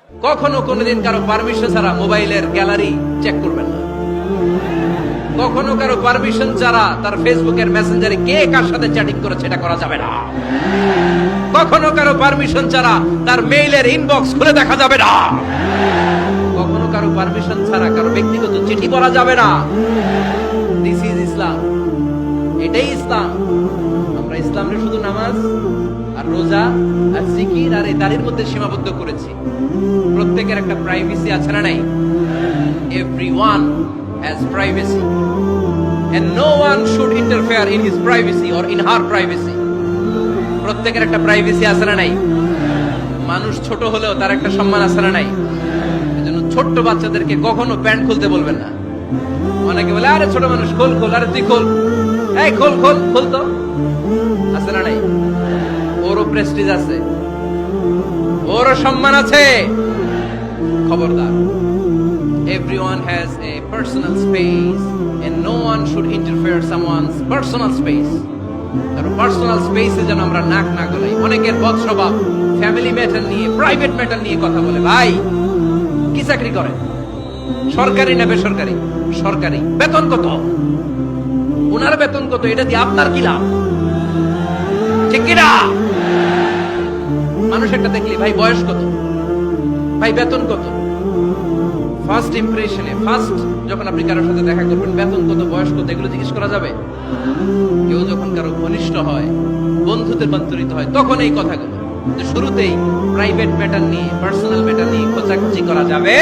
কখনো কোনোদিন কারো পারমিশন ছাড়া মোবাইলের গ্যালারি চেক করবেন না। কখনো কারো পারমিশন ছাড়া তার ফেসবুকের মেসেঞ্জারে কে কার সাথে চ্যাটিং করেছে এটা করা যাবে না। কখনো কারো পারমিশন ছাড়া তার মেইলের ইনবক্স খুলে দেখা যাবে না। কখনো কারো পারমিশন ছাড়া কারো ব্যক্তিগত চিঠি পড়া যাবে না। দিস ইজ ইসলাম, এটাই ইসলাম। আমরা ইসলামের শুধু নামাজ আর রোজা আর জিকির আর এই দাড়ির মধ্যে সীমাবদ্ধ করেছি। প্রত্যেকের একটা প্রাইভেসি আছে না নাই? Everyone has privacy and no one should interfere in his privacy or in her privacy. প্রত্যেকের একটা প্রাইভেসি আছে না নাই? মানুষ ছোট হলেও তার একটা সম্মান আছে না নাই? এজন্য ছোট্ট বাচ্চাদেরকে কখনো প্যান্ট খুলতে বলবেন না। অনেকে বলে আরে ছোট মানুষ খোল খোল, আরে তুই খোল, এই খোল খোল খোল, তো আছে না নাই? ওরও প্রেস্টিজ আছে, ওরও সম্মান আছে। খবরদার, everyone has a personal space and no one should interfere someone's personal space. কারণ পার্সোনাল স্পেসে যেন আমরা নাক না গলাই। অনেকের বদ স্বভাব ফ্যামিলি ম্যাটার নিয়ে, প্রাইভেট ম্যাটার নিয়ে কথা বলে। ভাই কি চাকরি করে? সরকারি না বেসরকারি? সরকারি। বেতন কত? ওনার বেতন কত? এটা দিয়ে আপনার কি লাভ? ঠিক কিনা? মানুষ একটা দেখলি, ভাই বয়স কত, ভাই বেতন কত, ফার্স্ট ইমপ্রেশনে, ফার্স্ট যখন আপনি কারোর সাথে দেখা করবেন, বেতন কত, বয়স কত, এগুলো জিজ্ঞেস করা যাবে? কেউ যখন কারো ঘনিষ্ঠ হয়, বন্ধুতে রূপান্তরিত হয়, তখন এই কথাগুলো। শুরুতেই প্রাইভেট ম্যাটার নিয়ে, পার্সোনাল ম্যাটার নিয়ে খোঁচাখুচি করা যাবে